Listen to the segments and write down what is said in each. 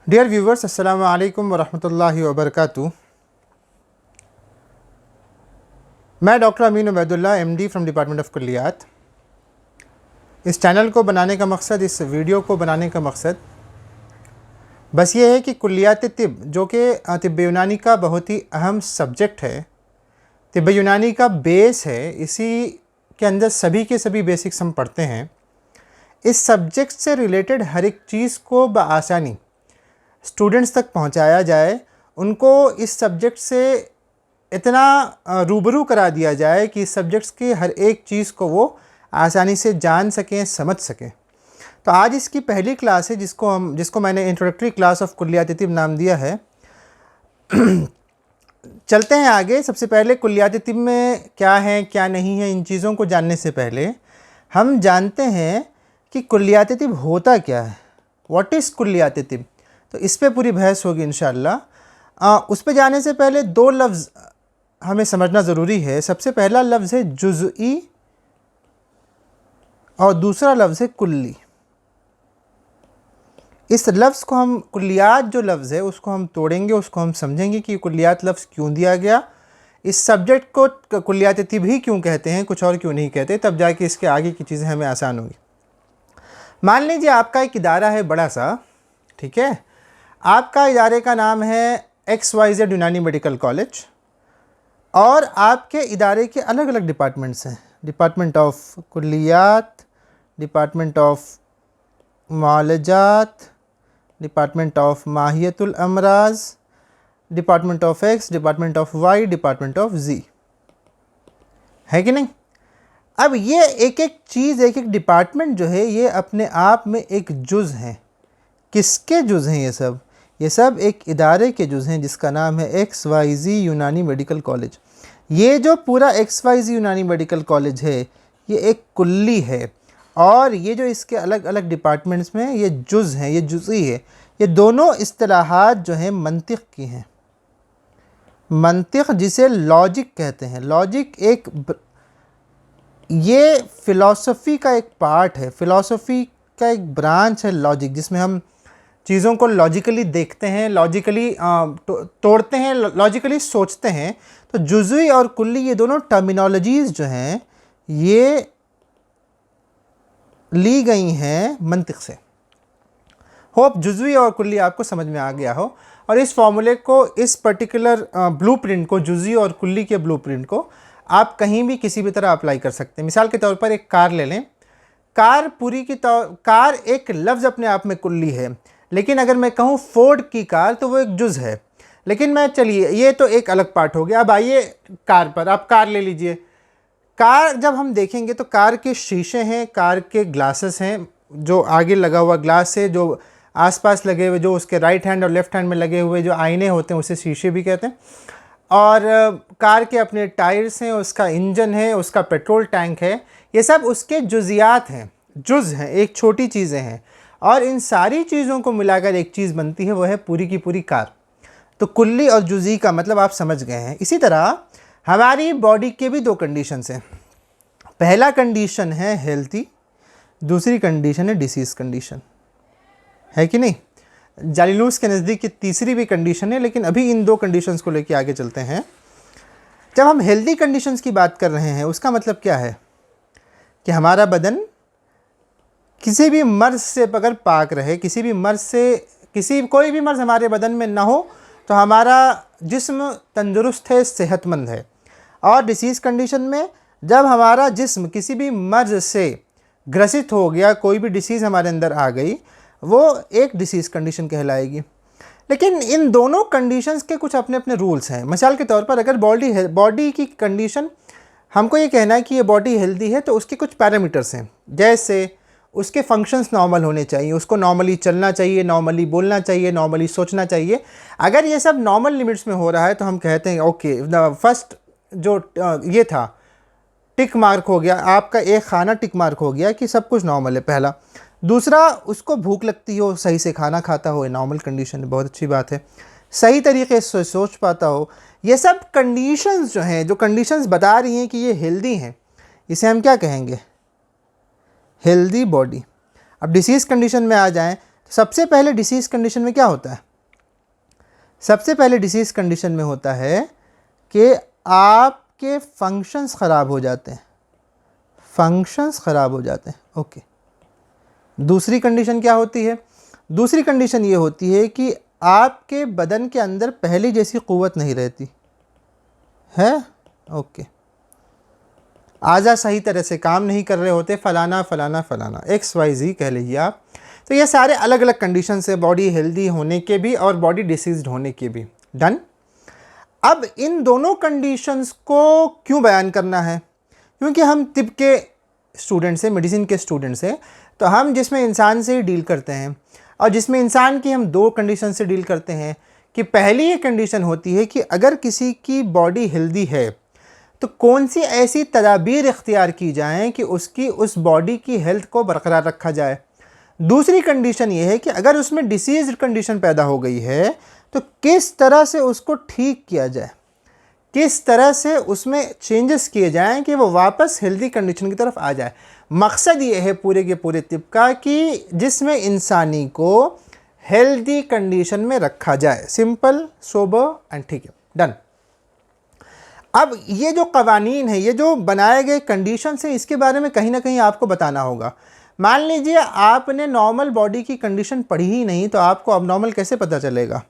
Dear viewers, अस्सलाम वालेकुम वरहमतुल्लाहि वबरकातुहू। मैं doctor Amin Ubaidullah MD from department of कुल्लियात। इस चैनल को बनाने का मकसद, इस वीडियो को बनाने का मकसद बस ये है कि कुल्लियात तिब, जो कि तिब्ब यूनानी का बहुत ही अहम सब्जेक्ट है, तिब्ब यूनानी का बेस है, इसी के अंदर सभी के सभी बेसिक्स हम पढ़ते हैं। इस सब्जेक्ट से रिलेटेड हर एक चीज़ को बआसानी स्टूडेंट्स तक पहुंचाया जाए, उनको इस सब्जेक्ट से इतना रूबरू करा दिया जाए कि इस सब्जेक्ट्स की हर एक चीज़ को वो आसानी से जान सकें, समझ सकें। तो आज इसकी पहली क्लास है जिसको मैंने इंट्रोडक्टरी क्लास ऑफ कुल्लियात तिब नाम दिया है। चलते हैं आगे। सबसे पहले कुल्लियात तिब में क्या है क्या नहीं है, इन चीज़ों को जानने से पहले हम जानते हैं कि कुल्लियात तिब होता क्या है। व्हाट इज़ कुल्लियात तिब, तो इस पे पूरी बहस होगी इंशाअल्लाह। उस पे जाने से पहले दो लफ्ज़ हमें समझना ज़रूरी है। सबसे पहला लफ्ज़ है जुज़ई और दूसरा लफ्ज़ है कुल्ली। इस लफ्ज़ को हम, कुल्लियात जो लफ्ज़ है उसको हम तोड़ेंगे, उसको हम समझेंगे कि कुल्लियात लफ्ज़ क्यों दिया गया, इस सब्जेक्ट को कुल्लियात तिब ही क्यों कहते हैं, कुछ और क्यों नहीं कहते, तब जाके इसके आगे की चीज़ें हमें आसान होगी। मान लीजिए आपका एक इदारा है बड़ा सा, ठीक है। आपका इदारे का नाम है XYZ यूनानी मेडिकल कॉलेज और आपके इदारे के अलग अलग डिपार्टमेंट्स हैं। डिपार्टमेंट ऑफ कुल्लियात, डिपार्टमेंट ऑफ मुआलजात, डिपार्टमेंट ऑफ माहियतुल अमराज, department of X, department of Y, department of Z, है कि नहीं। अब ये एक एक चीज़, एक एक डिपार्टमेंट जो है ये अपने आप में एक जुज़ हैं। किसके जुज़ हैं ये सब एक इदारे के जुज़ हैं जिसका नाम है XYZ यूनानी मेडिकल कॉलेज। ये जो पूरा XYZ यूनानी मेडिकल कॉलेज है ये एक कुल्ली है, और ये जो इसके अलग अलग डिपार्टमेंट्स में ये जुज़ हैं, ये जुज़ई है। ये दोनों इस्तिलाहात जो हैं मंतिक़ की हैं। मंतिक़ जिसे लॉजिक कहते हैं, लॉजिक ये फ़िलॉसफ़ी का एक पार्ट है, फ़िलॉसफ़ी का एक ब्रांच है लॉजिक, जिसमें हम चीज़ों को लॉजिकली देखते हैं, लॉजिकली तोड़ते हैं, लॉजिकली सोचते हैं। तो जुज़ई और कुल्ली ये दोनों टर्मिनोलॉजीज़ जो हैं ये ली गई हैं मंतिक़ से। होप जुज़ई और कुल्ली आपको समझ में आ गया हो, और इस फॉर्मूले को, इस पर्टिकुलर ब्लूप्रिंट को, जुज़ई और कुल्ली के ब्लूप्रिंट को आप कहीं भी किसी भी तरह अप्लाई कर सकते हैं। मिसाल के तौर पर एक कार ले लें। कार एक लफ्ज़ अपने आप में कुल्ली है, लेकिन अगर मैं कहूँ फोर्ड की कार तो वो एक जुज़ है। लेकिन मैं, चलिए ये तो एक अलग पार्ट हो गया। अब आइए कार पर, आप कार ले लीजिए। कार जब हम देखेंगे तो कार के शीशे हैं, कार के ग्लासेस हैं, जो आगे लगा हुआ ग्लास है, जो आसपास लगे हुए, जो उसके राइट हैंड और लेफ़्ट हैंड में लगे हुए जो आईने होते हैं उसे शीशे भी कहते हैं। और कार के अपने टायर्स हैं, उसका इंजन है, उसका पेट्रोल टैंक है। ये सब उसके जुज़ियात हैं, जुज़ हैं, एक छोटी चीज़ें हैं, और इन सारी चीज़ों को मिलाकर एक चीज़ बनती है, वो है पूरी की पूरी कार। तो कुल्ली और जुज़ई का मतलब आप समझ गए हैं। इसी तरह हमारी बॉडी के भी दो कंडीशंस हैं। पहला कंडीशन है हेल्थी, दूसरी कंडीशन है डिसीज़ कंडीशन, है कि नहीं। जालिलूस के नज़दीक तीसरी भी कंडीशन है, लेकिन अभी इन दो कंडीशंस को लेके आगे चलते हैं। जब हम हेल्दी कंडीशंस की बात कर रहे हैं, उसका मतलब क्या है कि हमारा बदन किसी भी मर्ज़ से अगर पाक रहे, किसी भी मर्ज़ से कोई भी मर्ज़ हमारे बदन में ना हो, तो हमारा जिस्म तंदुरुस्त है, सेहतमंद है। और डिसीज़ कंडीशन में जब हमारा जिस्म किसी भी मर्ज़ से ग्रसित हो गया, कोई भी डिसीज़ हमारे अंदर आ गई, वो एक डिसीज़ कंडीशन कहलाएगी। लेकिन इन दोनों कंडीशंस के कुछ अपने अपने रूल्स हैं। मिसाल के तौर पर अगर बॉडी की कंडीशन, हमको ये कहना है कि ये बॉडी हेल्दी है, तो उसके कुछ पैरामीटर्स हैं। जैसे उसके फंक्शंस नॉर्मल होने चाहिए, उसको नॉर्मली चलना चाहिए, नॉर्मली बोलना चाहिए, नॉर्मली सोचना चाहिए। अगर ये सब नॉर्मल लिमिट्स में हो रहा है तो हम कहते हैं ओके, फर्स्ट जो ये था टिक मार्क हो गया, आपका एक खाना टिक मार्क हो गया कि सब कुछ नॉर्मल है, पहला। दूसरा, उसको भूख लगती हो, सही से खाना खाता हो, नॉर्मल कंडीशन है, बहुत अच्छी बात है। सही तरीके से सोच पाता हो। ये सब कंडीशंस जो हैं, जो कंडीशंस बता रही हैं कि ये हेल्दी हैं, इसे हम क्या कहेंगे, हेल्दी बॉडी। अब डिसीज़ कंडीशन में आ जाएं सबसे पहले डिसीज़ कंडीशन में क्या होता है? सबसे पहले डिसीज़ कंडीशन में होता है कि आपके फंक्शंस ख़राब हो जाते हैं, फंक्शंस ख़राब हो जाते हैं। ओके, दूसरी कंडीशन क्या होती है? दूसरी कंडीशन ये होती है कि आपके बदन के अंदर पहले जैसी क़ुव्वत नहीं रहती है। ओके, आज़ा सही तरह से काम नहीं कर रहे होते, फलाना फलाना फलाना, XYZ कह लीजिए आप। तो ये सारे अलग अलग कंडीशन है, बॉडी हेल्दी होने के भी और बॉडी डिसीज्ड होने के भी। डन। अब इन दोनों कंडीशंस को क्यों बयान करना है? क्योंकि हम तिब के स्टूडेंट्स हैं, मेडिसिन के स्टूडेंट्स हैं, तो हम जिसमें इंसान से ही डील करते हैं और जिसमें इंसान की हम दो कंडीशन से डील करते हैं कि पहली ये कंडीशन होती है कि अगर किसी की बॉडी हेल्दी है तो कौन सी ऐसी तदाबीर इख्तियार की जाएं कि उसकी उस बॉडी की हेल्थ को बरकरार रखा जाए। दूसरी कंडीशन ये है कि अगर उसमें डिसीज कंडीशन पैदा हो गई है तो किस तरह से उसको ठीक किया जाए, किस तरह से उसमें चेंजेस किए जाएं कि वो वापस हेल्दी कंडीशन की तरफ आ जाए। मकसद ये है पूरे के पूरे तिब का कि जिसमें इंसानी को हेल्दी कंडीशन में रखा जाए। सिंपल, सोबर एंड ठीक है, डन। अब ये जो कवानीन है, ये जो बनाए गए कंडीशन है, इसके बारे में कहीं ना कहीं आपको बताना होगा। मान लीजिए आपने नॉर्मल बॉडी की कंडीशन पढ़ी ही नहीं तो आपको अब नॉर्मल कैसे पता चलेगा?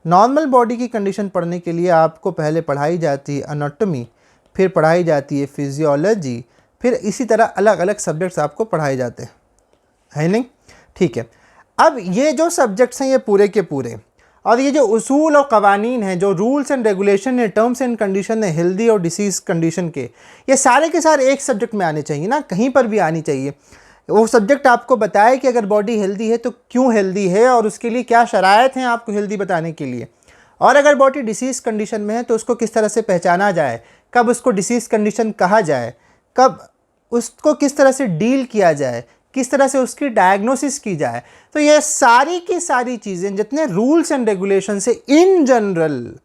नॉर्मल बॉडी की कंडीशन पढ़ने के लिए आपको पहले पढ़ाई जाती है एनाटॉमी, फिर पढ़ाई जाती है फिजियोलॉजी, फिर इसी तरह अलग अलग सब्जेक्ट्स आपको पढ़ाए जाते हैं, है नहीं? ठीक है। अब ये जो सब्जेक्ट्स हैं ये पूरे के पूरे, और ये जो उसूल और कवानीन हैं, जो रूल्स एंड रेगुलेशन है, टर्म्स एंड कंडीशन है हेल्दी और डिसीज़ कंडीशन के, ये सारे के सारे एक सब्जेक्ट में आने चाहिए ना, कहीं पर भी आनी चाहिए। वो सब्जेक्ट आपको बताए कि अगर बॉडी हेल्दी है तो क्यों हेल्दी है और उसके लिए क्या शराइत हैं आपको हेल्दी बताने के लिए, और अगर बॉडी डिसीज़ कंडीशन में है तो उसको किस तरह से पहचाना जाए, कब उसको डिसीज़ कंडीशन कहा जाए, कब उसको किस तरह से डील किया जाए, किस तरह से उसकी डायग्नोसिस की जाए। तो ये सारी की सारी चीज़ें, जितने रूल्स एंड रेगुलेशन से इन जनरल,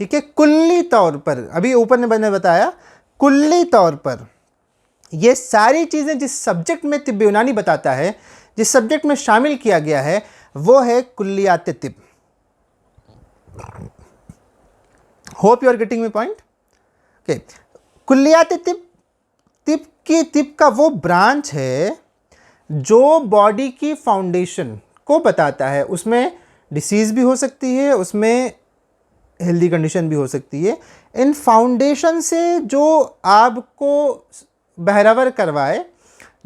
ठीक है, कुल्ली तौर पर, अभी ऊपर ने मैंने बताया कुल्ली तौर पर ये सारी चीज़ें जिस सब्जेक्ट में तिब यूनानी बताता है, जिस सब्जेक्ट में शामिल किया गया है, वो है कुल्लियात तिब। Hope you are getting my point? Okay, कुल्लियात तिब तिब का वो ब्रांच है जो बॉडी की फाउंडेशन को बताता है। उसमें डिसीज़ भी हो सकती है, उसमें हेल्दी कंडीशन भी हो सकती है। इन फाउंडेशन से जो आपको बहरावर करवाए,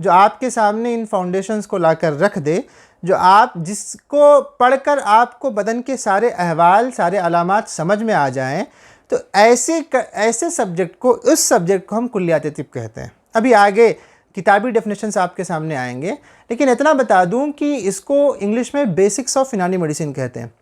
जो आपके सामने इन फाउंडेशंस को लाकर रख दे, जो आप जिसको पढ़कर आपको बदन के सारे अहवाल, सारे अलामात समझ में आ जाएं, तो ऐसे सब्जेक्ट को, उस सब्जेक्ट को हम कुल्लियात तिब कहते हैं। अभी आगे किताबी डेफिनेशंस आपके सामने आएंगे, लेकिन इतना बता दूं कि इसको इंग्लिश में बेसिक्स ऑफ यूनानी मेडिसिन कहते हैं।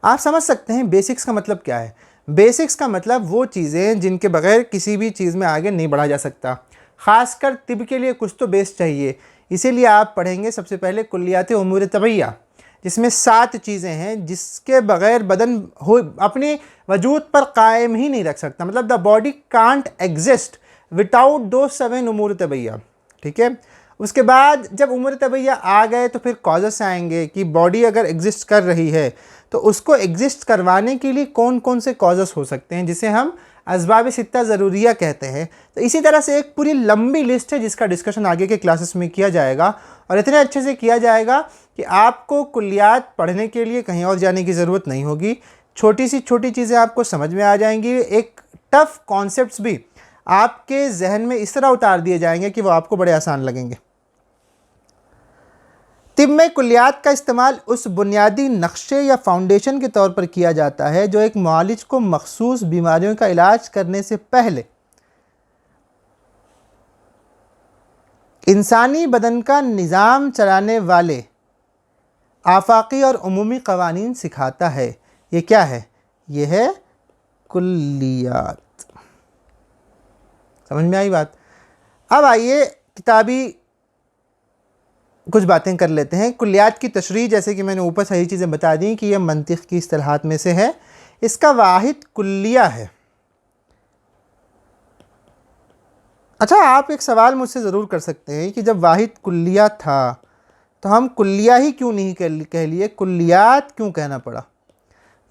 आप समझ सकते हैं बेसिक्स का मतलब क्या है? बेसिक्स का मतलब वो चीज़ें जिनके बगैर किसी भी चीज़ में आगे नहीं बढ़ा जा सकता। ख़ासकर तिब के लिए कुछ तो बेस चाहिए, इसीलिए आप पढ़ेंगे सबसे पहले कुल्लियात उमूर तबैया, जिसमें 7 चीज़ें हैं जिसके बगैर बदन हो अपने वजूद पर कायम ही नहीं रख सकता। मतलब the body can't exist without दो 7 उमूर तबैया, ठीक है। उसके बाद जब उमूर तबैया आ गए तो फिर कॉजेस आएंगे कि बॉडी अगर एग्जिस्ट कर रही है तो उसको एग्जिस्ट करवाने के लिए कौन कौन से कॉजेस हो सकते हैं, जिसे हम असबाब सित्ता ज़रूरिया कहते हैं। तो इसी तरह से एक पूरी लंबी लिस्ट है जिसका डिस्कशन आगे के क्लासेस में किया जाएगा, और इतने अच्छे से किया जाएगा कि आपको कुल्लियात पढ़ने के लिए कहीं और जाने की ज़रूरत नहीं होगी। छोटी सी छोटी चीज़ें आपको समझ में आ जाएंगी, एक टफ़ कॉन्सेप्ट्स भी आपके जहन में इस तरह उतार दिए जाएंगे कि वो आपको बड़े आसान लगेंगे। तिब में कुल्लियात का इस्तेमाल उस बुनियादी नक्शे या फाउंडेशन के तौर पर किया जाता है जो एक मुआलिज को मखसूस बीमारियों का इलाज करने से पहले इंसानी बदन का निज़ाम चलाने वाले आफाकी और उमूमी कवानीन सिखाता है। ये क्या है? ये है कुल्लियात। समझ में आई बात? अब आइए किताबी कुछ बातें कर लेते हैं। कुल्लियात की तशरीह, जैसे कि मैंने ऊपर सही चीज़ें बता दी कि यह मंतिक़ की इस्तिलाहात में से है। इसका वाहिद कुल्लिया है। अच्छा, आप एक सवाल मुझसे ज़रूर कर सकते हैं कि जब वाहिद कुल्लिया था तो हम कुल्लिया ही क्यों नहीं कह लिए, कुल्लियात क्यों कहना पड़ा?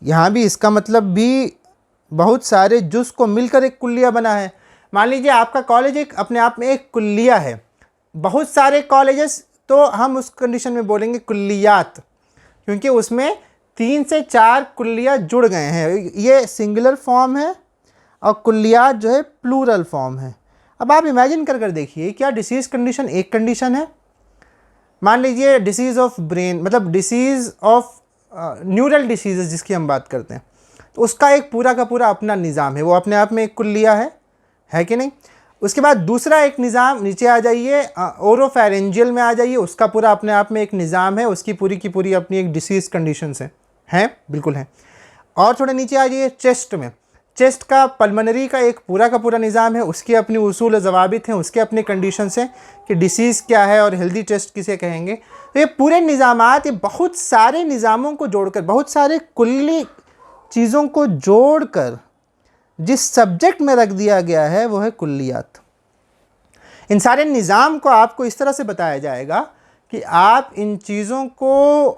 यहाँ भी इसका मतलब भी बहुत सारे जुज़ को मिलकर एक कुल्लिया बना है। मान लीजिए आपका कॉलेज एक अपने आप में एक कुल्लिया है, बहुत सारे कॉलेजेस तो हम उस कंडीशन में बोलेंगे कुल्लियात, क्योंकि उसमें 3 से 4 कुल्लिया जुड़ गए हैं। ये सिंगुलर फॉर्म है और कुल्लियात जो है प्लूरल फॉर्म है। अब आप इमेजिन कर देखिए, क्या डिसीज़ कंडीशन एक कंडीशन है? मान लीजिए डिसीज़ ऑफ ब्रेन, मतलब डिसीज़ ऑफ न्यूरल डिसीज़ जिसकी हम बात करते हैं, तो उसका एक पूरा का पूरा अपना निज़ाम है, वो अपने आप में एक कुल्लिया है कि नहीं? उसके बाद दूसरा एक निज़ाम, नीचे आ जाइए ओरोफेरेंजियल में आ जाइए, उसका पूरा अपने आप में एक निज़ाम है, उसकी पूरी की पूरी अपनी एक डिसीज़ कंडीशंस हैं, बिल्कुल हैं। और थोड़ा नीचे आ जाइए चेस्ट में, चेस्ट का पल्मोनरी का एक पूरा का पूरा निज़ाम है, उसके अपनी उसूल और ज़वाबित हैं, उसके अपने कंडीशंस हैं कि डिसीज़ क्या है और हेल्दी चेस्ट किसे कहेंगे। तो ये पूरे निज़ामात, ये बहुत सारे निज़ामों को जोड़कर, बहुत सारे कुल्ली चीज़ों को जोड़कर जिस सब्जेक्ट में रख दिया गया है वो है कुल्लियात। इन सारे निज़ाम को आपको इस तरह से बताया जाएगा कि आप इन चीज़ों को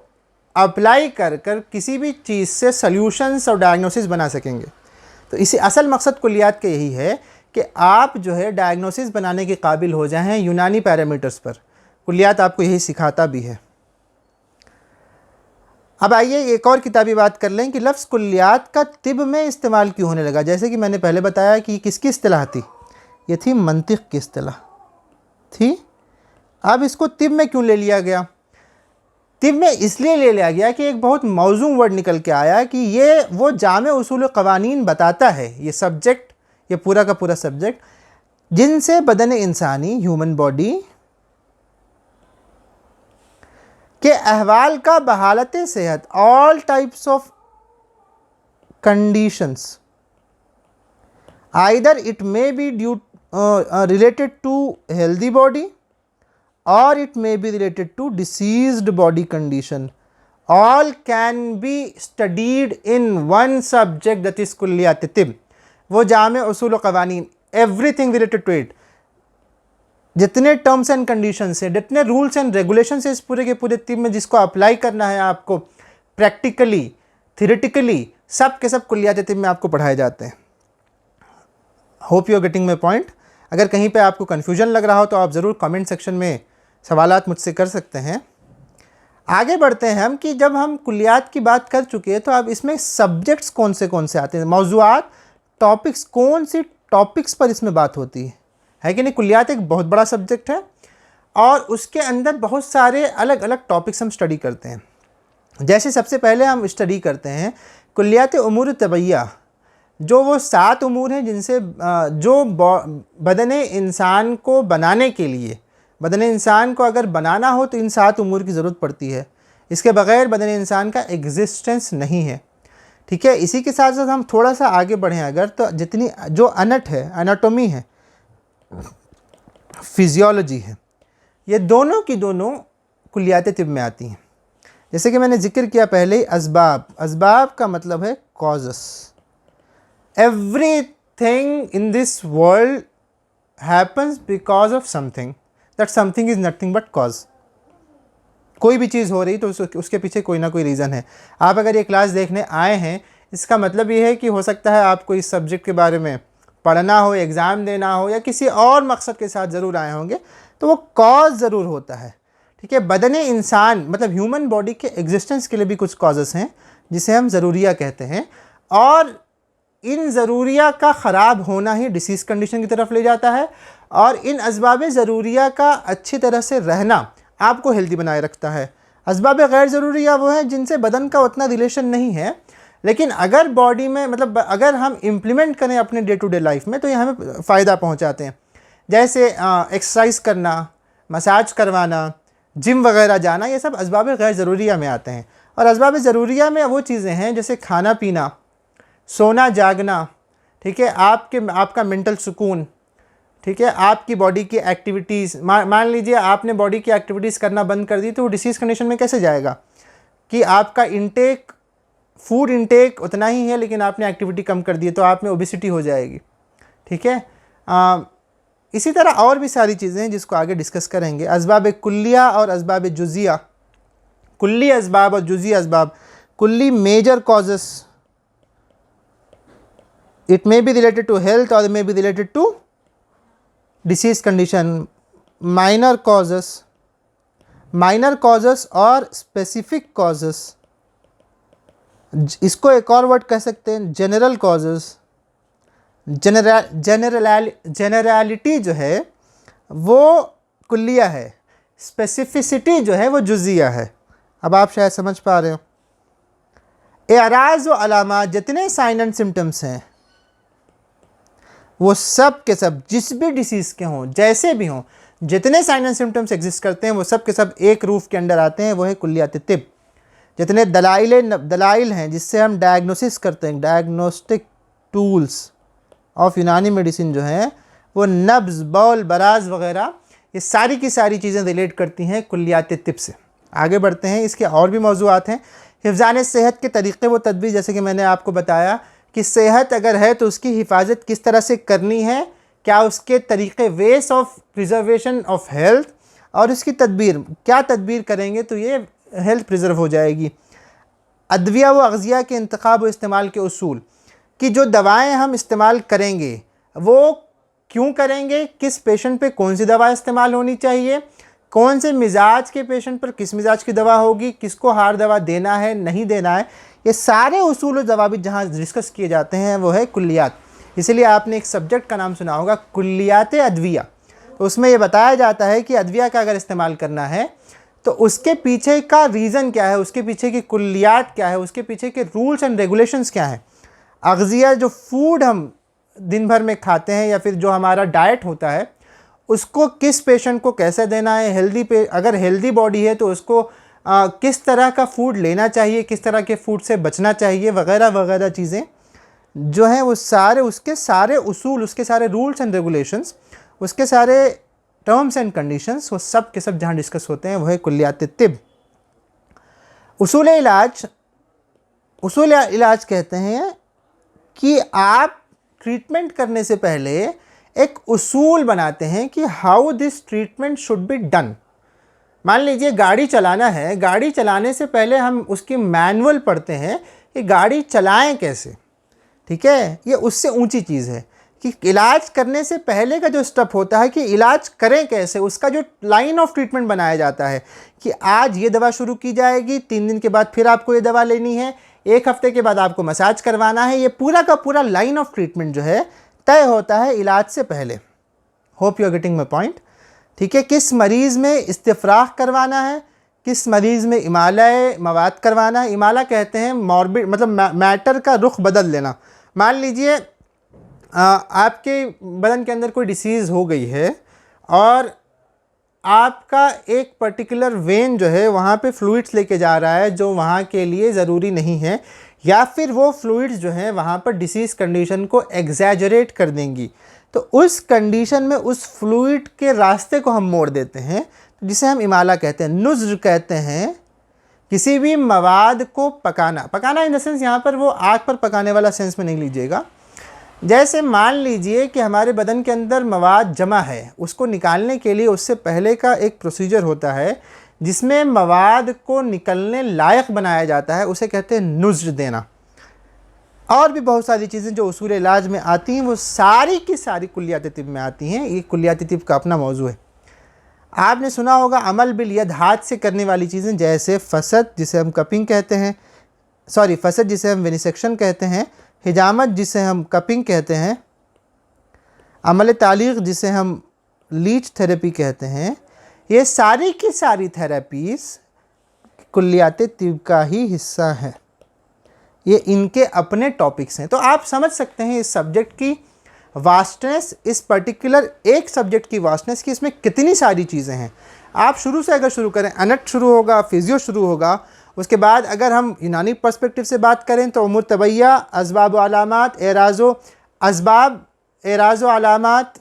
अप्लाई कर किसी भी चीज़ से सल्यूशंस और डायग्नोसिस बना सकेंगे। तो इसी असल मकसद कुल्लियात का यही है कि आप जो है डायग्नोसिस बनाने के काबिल हो जाएं यूनानी पैरामीटर्स पर। कुल्लियात आपको यही सिखाता भी है। अब आइए एक और किताबी बात कर लें कि लफ्ज़ कुल्लियात का तिब में इस्तेमाल क्यों होने लगा। जैसे कि मैंने पहले बताया कि किसकी इस्तिलाह थी, ये थी मंतिक़ की इस्तिलाह थी। अब इसको तिब में क्यों ले लिया गया? तिब में इसलिए ले लिया गया कि एक बहुत मौजूद वर्ड निकल के आया कि ये वो जामे उसूल क़वानीन बताता है, ये सब्जेक्ट, ये पूरा का पूरा सब्जेक्ट, जिनसे बदन इंसानी, ह्यूमन बॉडी के अहवाल का बहालत सेहत, all types of conditions, either it may be due related to healthy body or it may be related to diseased body condition, all can be studied in one subject, that is kulliyat tib, वो जामे उसूल क़वानीन, everything related to it, जितने terms and conditions हैं, जितने rules and regulations हैं इस पूरे के पूरे तिब में, जिसको अप्लाई करना है आपको प्रैक्टिकली, थियोरेटिकली, सब के सब कुल्लियात तिब में आपको पढ़ाए जाते हैं। Hope you are getting my point. अगर कहीं पे आपको कन्फ्यूजन लग रहा हो तो आप ज़रूर कमेंट सेक्शन में सवालात मुझसे कर सकते हैं। आगे बढ़ते हैं हम कि जब हम कुल्लियात की बात कर चुके हैं तो अब इसमें सब्जेक्ट्स कौन से आते हैं, मौज़ूआत, टॉपिक्स, कौन सी टॉपिक्स पर इसमें बात होती है कि नहीं। कुल्लियात एक बहुत बड़ा सब्जेक्ट है और उसके अंदर बहुत सारे अलग अलग टॉपिक्स हम स्टडी करते हैं। जैसे सबसे पहले हम स्टडी करते हैं कुल्लियात उमूर तबैया, जो वो 7 उमूर हैं जिनसे जो बदन इंसान को बनाने के लिए, बदन इंसान को अगर बनाना हो तो इन 7 उमूर की ज़रूरत पड़ती है, इसके बग़ैर बदन इंसान का एग्जिस्टेंस नहीं है। ठीक है, इसी के साथ साथ हम थोड़ा सा आगे बढ़ें अगर, तो जितनी जो अनट है, एनाटॉमी है, फिजियोलॉजी है, ये दोनों की दोनों कुल्लियात तिब में आती हैं। जैसे कि मैंने जिक्र किया पहले ही, असबाब, असबाब का मतलब है causes. Everything in this world happens because of something, that something is nothing but cause. कोई भी चीज़ हो रही तो उसके पीछे कोई ना कोई रीज़न है। आप अगर ये क्लास देखने आए हैं, इसका मतलब ये है कि हो सकता है आपको इस सब्जेक्ट के बारे में पढ़ना हो, एग्ज़ाम देना हो, या किसी और मकसद के साथ ज़रूर आए होंगे, तो वो कॉज ज़रूर होता है। ठीक है, बदन इंसान मतलब ह्यूमन बॉडी के एग्जिस्टेंस के लिए भी कुछ कॉजेस हैं जिसे हम ज़रूरिया कहते हैं, और इन ज़रूरिया का ख़राब होना ही डिसीज़ कंडीशन की तरफ ले जाता है, और इन असबाब ज़रूरिया का अच्छी तरह से रहना आपको हेल्दी बनाए रखता है। असबाब गैर ज़रूरिया वो हैं जिनसे बदन का उतना रिलेशन नहीं है, लेकिन अगर बॉडी में मतलब अगर हम इम्प्लीमेंट करें अपने डे टू डे लाइफ में तो ये हमें फ़ायदा पहुंचाते हैं। जैसे एक्सरसाइज करना, मसाज करवाना, जिम वगैरह जाना, ये सब असबाब गैर ज़रूरिया में आते हैं। और असबाब ज़रूरिया में वो चीज़ें हैं जैसे खाना पीना, सोना जागना, ठीक है, आपका मेंटल सुकून, ठीक है, आपकी बॉडी की एक्टिविटीज़। मान लीजिए आपने बॉडी की एक्टिविटीज़ करना बंद कर दी तो डिसीज़ कंडीशन में कैसे जाएगा कि आपका इंटेक, फूड इंटेक उतना ही है लेकिन आपने एक्टिविटी कम कर दी, तो आप में ओबेसिटी हो जाएगी। ठीक है, इसी तरह और भी सारी चीज़ें हैं जिसको आगे डिस्कस करेंगे। असबाब कुल्लिया और असबाब जुज़िया, कुल्ली असबाब और जुज़ी असबाब। कुल्ली major causes, it may be related to health और may be related to disease condition. Minor causes, minor causes और स्पेसिफिक कॉजेस, इसको एक और वर्ड कह सकते हैं जनरल कॉजेस। जनरलिटी जो है वो कुल्लिया है, स्पेसिफिसिटी जो है वो जुज़िया है। अब आप शायद समझ पा रहे हो। एराज व अलामात, जितने साइन एंड सिम्टम्स हैं वो सब के सब जिस भी डिसीज़ के हों, जैसे भी हों, जितने साइन एंड सिम्टम्स एग्जिस्ट करते हैं वो सब के सब एक रूफ के अंडर आते हैं, वो है कुल्लियात तिब। जितने दलाइल हैं जिससे हम डायग्नोसिस करते हैं, डायग्नोस्टिक टूल्स ऑफ यूनानी मेडिसिन जो है वो नब्ज़, बौल, बराज वगैरह, ये सारी की सारी चीज़ें रिलेट करती हैं कुल्लियात तिब से। आगे बढ़ते हैं, इसके और भी मौज़ूआत हैं। हिफ़्ज़ान सेहत के तरीक़े व तदबीर, जैसे कि मैंने आपको बताया कि सेहत अगर है तो उसकी हिफाजत किस तरह से करनी है, क्या उसके तरीक़े, वेस ऑफ प्रिजर्वेशन ऑफ हेल्थ, और उसकी तदबीर, क्या तदबीर करेंगे तो ये हेल्थ प्रिजर्व हो जाएगी। अद्विया व अग़ज़िया के इंतख़ाब व इस्तेमाल के उसूल, कि जो दवाएं हम इस्तेमाल करेंगे वो क्यों करेंगे, किस पेशेंट पे कौन सी दवा इस्तेमाल होनी चाहिए, कौन से मिजाज के पेशेंट पर किस मिजाज की दवा होगी, किसको हार दवा देना है नहीं देना है, ये सारे उसूल व ज़वाबित जहाँ डिस्कस किए जाते हैं वो है कुल्लियात। इसीलिए आपने एक सब्जेक्ट का नाम सुना होगा कुल्लियात अद्विया। तो उसमें ये बताया जाता है कि अद्विया का अगर इस्तेमाल करना है तो उसके पीछे का रीज़न क्या है, उसके पीछे की कुल्लियात क्या है, उसके पीछे के रूल्स एंड रेगुलेशंस क्या हैं। अग़ज़िया, जो फूड हम दिन भर में खाते हैं या फिर जो हमारा डाइट होता है, उसको किस पेशेंट को कैसे देना है, अगर हेल्दी बॉडी है तो उसको किस तरह का फूड लेना चाहिए, किस तरह के फूड से बचना चाहिए, वगैरह वगैरह चीज़ें जो हैं वो सारे, उसके सारे उसूल, उसके सारे रूल्स एंड रेगुलेशंस, उसके सारे टर्म्स एंड कंडीशंस, वो सब के सब जहाँ डिस्कस होते हैं वो है कुल्लियात तिब। उसूल इलाज कहते हैं कि आप ट्रीटमेंट करने से पहले एक उसूल बनाते हैं कि how this treatment should be done. मान लीजिए गाड़ी चलाना है, गाड़ी चलाने से पहले हम उसकी मैनुअल पढ़ते हैं कि गाड़ी चलाएं कैसे, ठीक है। ये उससे ऊंची चीज़ है कि इलाज करने से पहले का जो स्टेप होता है कि इलाज करें कैसे, उसका जो लाइन ऑफ ट्रीटमेंट बनाया जाता है कि आज ये दवा शुरू की जाएगी, 3 दिन के बाद फिर आपको ये दवा लेनी है, 1 हफ्ते के बाद आपको मसाज करवाना है। ये पूरा का पूरा लाइन ऑफ ट्रीटमेंट जो है तय होता है इलाज से पहले। Hope you are getting my point, ठीक है। किस मरीज़ में इस्तिफ़राग़ करवाना है, किस मरीज़ में इमाला मवाद करवाना है। इमाला कहते हैं मॉर्बिड, मतलब मैटर का रुख बदल लेना। मान लीजिए आपके बदन के अंदर कोई डिसीज़ हो गई है और आपका एक पर्टिकुलर वेन जो है वहाँ पे फ्लूइड्स लेके जा रहा है जो वहाँ के लिए ज़रूरी नहीं है, या फिर वो फ्लूइड्स जो है वहाँ पर डिसीज़ कंडीशन को एग्जैजरेट कर देंगी, तो उस कंडीशन में उस फ्लूइड के रास्ते को हम मोड़ देते हैं, जिसे हम इमाला कहते हैं। नुज़्र कहते हैं किसी भी मवाद को पकाना इन द सेंस यहाँ पर वो आग पर पकाने वाला सेंस में नहीं लीजिएगा। जैसे मान लीजिए कि हमारे बदन के अंदर मवाद जमा है, उसको निकालने के लिए उससे पहले का एक प्रोसीजर होता है जिसमें मवाद को निकलने लायक बनाया जाता है, उसे कहते हैं नुज़्र देना। और भी बहुत सारी चीज़ें जो उसूल इलाज में आती हैं वो सारी की सारी कुल्लियात तिब में आती हैं। ये कुल्लियात तिब का अपना मौजू है। आपने सुना होगा अमल बिल यद, हाथ से करने वाली चीज़ें, जैसे फसद जिसे हम कपिंग कहते हैं, फसद जिसे हम वेनिसेक्शन कहते हैं, हिजामत जिसे हम कपिंग कहते हैं, अमल तालीक़ जिसे हम लीच थेरेपी कहते हैं। ये सारी की सारी थेरेपीज़ कुल्लियात तिब का ही हिस्सा है। ये इनके अपने टॉपिक्स हैं। तो आप समझ सकते हैं इस सब्जेक्ट की वास्टनेस, इस पर्टिकुलर एक सब्जेक्ट की वास्टनेस की इसमें कितनी सारी चीज़ें हैं। आप शुरू से अगर शुरू करें, एनेट शुरू होगा, फिजियो शुरू होगा, उसके बाद अगर हम यूनानी पर्सपेक्टिव से बात करें तो उमूर तबैया, असबाब व अलामात, एराज़ो अलामात,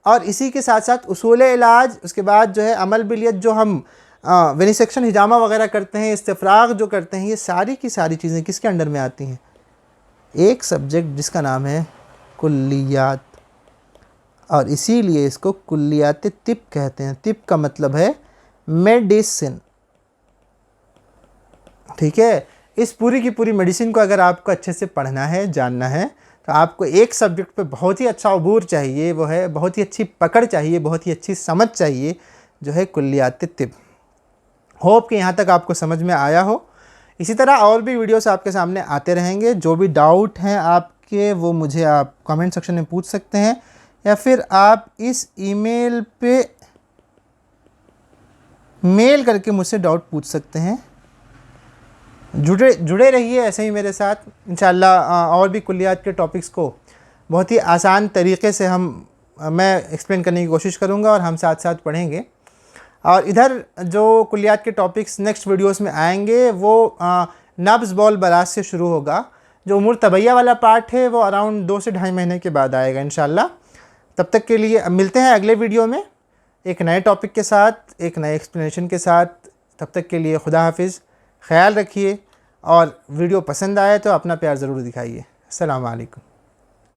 और इसी के साथ साथ उसूल इलाज, उसके बाद जो है अमल बिल यद जो हम वेनिसेक्शन, हिजामा वगैरह करते हैं, इस्तिफ़राग़ जो करते हैं, ये सारी की सारी चीज़ें किसके अंडर में आती हैं? एक सब्जेक्ट जिसका नाम है कुल्लियात। और इसीलिए इसको कुल्लियात तिब कहते हैं। तिब का मतलब है मेडिसिन, ठीक है। इस पूरी की पूरी मेडिसिन को अगर आपको अच्छे से पढ़ना है, जानना है, तो आपको एक सब्जेक्ट पे बहुत ही अच्छा अबूर चाहिए, वो है बहुत ही अच्छी पकड़ चाहिए, बहुत ही अच्छी समझ चाहिए, जो है कुल्लियात तिब। होप कि यहाँ तक आपको समझ में आया हो। इसी तरह और भी वीडियोस आपके सामने आते रहेंगे। जो भी डाउट हैं आपके, वो मुझे आप कमेंट सेक्शन में पूछ सकते हैं, या फिर आप इस ईमेल पे मेल करके मुझसे डाउट पूछ सकते हैं। जुड़े रहिए ऐसे ही मेरे साथ। इंशाल्लाह और भी कुल्लियात के टॉपिक्स को बहुत ही आसान तरीके से मैं एक्सप्लेन करने की कोशिश करूँगा, और हम साथ साथ पढ़ेंगे। और इधर जो कुल्लियात के टॉपिक्स नेक्स्ट वीडियोस में आएंगे, वो नब्ज़ बॉल बराज से शुरू होगा। जो उमूर तबैया वाला पार्ट है वो अराउंड 2 से 2.5 महीने के बाद आएगा इंशाल्लाह। तब तक के लिए मिलते हैं अगले वीडियो में एक नए टॉपिक के साथ, एक नए एक्सप्लेनेशन के साथ। तब तक के लिए खुदा हाफिज़, ख्याल रखिए, और वीडियो पसंद आए तो अपना प्यार ज़रूर दिखाइए। अस्सलाम वालेकुम।